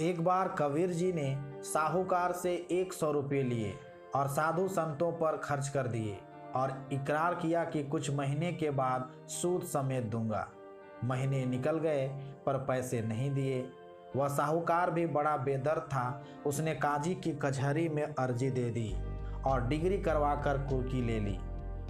एक बार कबीर जी ने साहूकार से 100 रुपये लिए और साधु संतों पर खर्च कर दिए और इकरार किया कि कुछ महीने के बाद सूद समेत दूंगा। महीने निकल गए पर पैसे नहीं दिए। वह साहूकार भी बड़ा बेदर्द था। उसने काजी की कचहरी में अर्जी दे दी और डिग्री करवाकर कुर्की ले ली।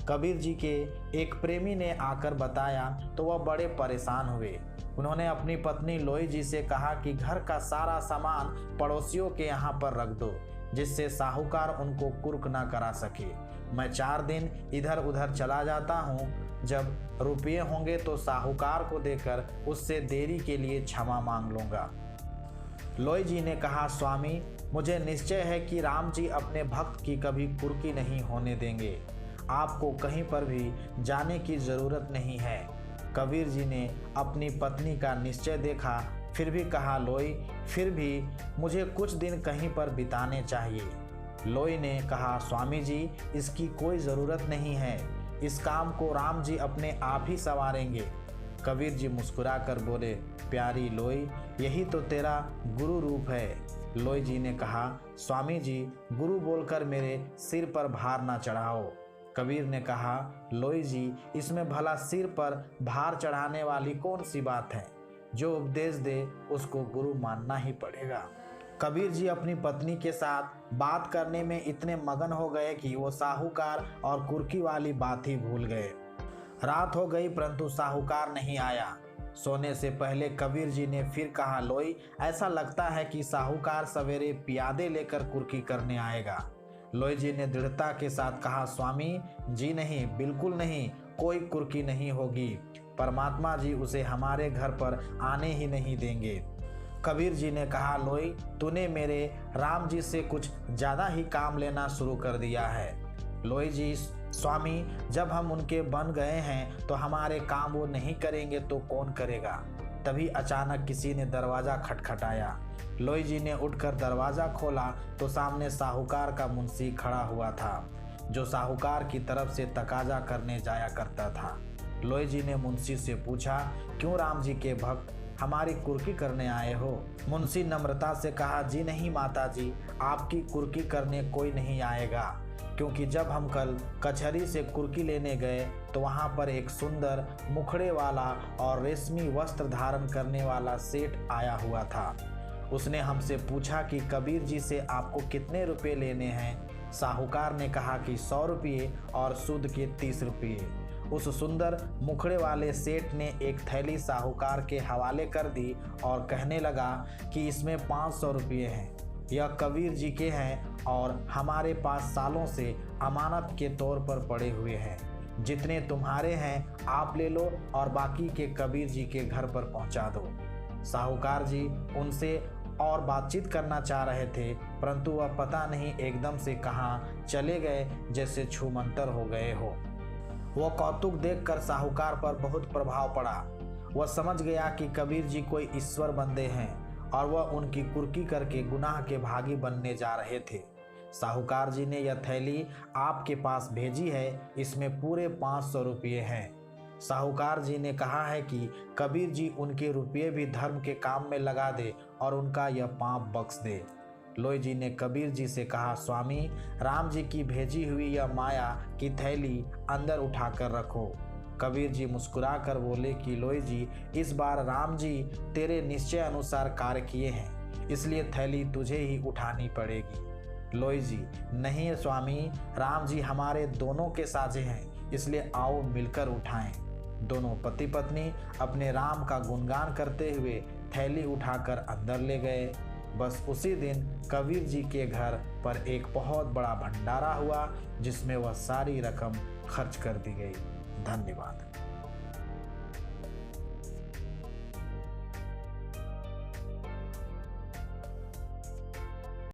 कबीर जी के एक प्रेमी ने आकर बताया तो वह बड़े परेशान हुए। उन्होंने अपनी पत्नी लोई जी से कहा कि घर का सारा सामान पड़ोसियों के यहाँ पर रख दो, जिससे साहूकार उनको कुर्क ना करा सके। मैं 4 दिन इधर उधर चला जाता हूँ। जब रुपये होंगे तो साहूकार को देकर उससे देरी के लिए क्षमा मांग लूँगा। लोई जी ने कहा, स्वामी, मुझे निश्चय है कि राम जी अपने भक्त की कभी कुर्की नहीं होने देंगे। आपको कहीं पर भी जाने की ज़रूरत नहीं है। कबीर जी ने अपनी पत्नी का निश्चय देखा, फिर भी कहा, लोई, फिर भी मुझे कुछ दिन कहीं पर बिताने चाहिए। लोई ने कहा, स्वामी जी, इसकी कोई ज़रूरत नहीं है। इस काम को राम जी अपने आप ही संवारेंगे। कबीर जी मुस्कुराकर बोले, प्यारी लोई, यही तो तेरा गुरु रूप है। लोई जी ने कहा, स्वामी जी, गुरु बोलकर मेरे सिर पर भार ना चढ़ाओ। कबीर ने कहा, लोई जी, इसमें भला सिर पर भार चढ़ाने वाली कौन सी बात है। जो उपदेश दे उसको गुरु मानना ही पड़ेगा। कबीर जी अपनी पत्नी के साथ बात करने में इतने मगन हो गए कि वो साहूकार और कुर्की वाली बात ही भूल गए। रात हो गई परंतु साहूकार नहीं आया। सोने से पहले कबीर जी ने फिर कहा, लोई, ऐसा लगता है कि साहूकार सवेरे पियादे लेकर कुर्की करने आएगा। लोई जी ने दृढ़ता के साथ कहा, स्वामी जी, नहीं, बिल्कुल नहीं, कोई कुर्की नहीं होगी। परमात्मा जी उसे हमारे घर पर आने ही नहीं देंगे। कबीर जी ने कहा, लोई, तूने मेरे राम जी से कुछ ज़्यादा ही काम लेना शुरू कर दिया है। लोई जी, स्वामी, जब हम उनके बन गए हैं तो हमारे काम वो नहीं करेंगे तो कौन करेगा। तभी अचानक किसी ने दरवाज़ा खटखटाया। लोई जी ने उठकर दरवाज़ा खोला तो सामने साहूकार का मुंशी खड़ा हुआ था, जो साहूकार की तरफ से तकाजा करने जाया करता था। लोई जी ने मुंशी से पूछा, क्यों राम जी के भक्त हमारी कुर्की करने आए हो। मुंशी नम्रता से कहा, जी नहीं माता जी, आपकी कुर्की करने कोई नहीं आएगा, क्योंकि जब हम कल कचहरी से कुर्की लेने गए तो वहाँ पर एक सुंदर मुखड़े वाला और रेशमी वस्त्र धारण करने वाला सेठ आया हुआ था। उसने हमसे पूछा कि कबीर जी से आपको कितने रुपए लेने हैं। साहूकार ने कहा कि 100 रुपये और सूद के 30 रुपये। उस सुंदर मुखड़े वाले सेठ ने एक थैली साहूकार के हवाले कर दी और कहने लगा कि इसमें 500 रुपये हैं। यह कबीर जी के हैं और हमारे पास सालों से अमानत के तौर पर पड़े हुए हैं। जितने तुम्हारे हैं आप ले लो और बाकी के कबीर जी के घर पर पहुंचा दो। साहूकार जी उनसे और बातचीत करना चाह रहे थे, परंतु वह पता नहीं एकदम से कहाँ चले गए, जैसे छूमंतर हो गए हो। वह कौतुक देखकर साहूकार पर बहुत प्रभाव पड़ा। वह समझ गया कि कबीर जी कोई ईश्वर बंदे हैं और वह उनकी कुर्की करके गुनाह के भागी बनने जा रहे थे। साहूकार जी ने यह थैली आपके पास भेजी है, इसमें पूरे 500 रुपये हैं। साहूकार जी ने कहा है कि कबीर जी उनके रुपये भी धर्म के काम में लगा दे और उनका यह पाप बख्श दे। लोई जी ने कबीर जी से कहा, स्वामी, राम जी की भेजी हुई यह माया की थैली अंदर उठाकर रखो। कबीर जी मुस्कुराकर बोले कि लोई जी, इस बार राम जी तेरे निश्चय अनुसार कार्य किए हैं, इसलिए थैली तुझे ही उठानी पड़ेगी। लोई जी, नहीं स्वामी, राम जी हमारे दोनों के साझे हैं, इसलिए आओ मिलकर उठाएं। दोनों पति पत्नी अपने राम का गुणगान करते हुए थैली उठाकर अंदर ले गए। बस उसी दिन कबीर जी के घर पर एक बहुत बड़ा भंडारा हुआ, जिसमें वह सारी रकम खर्च कर दी गई। धन्यवाद।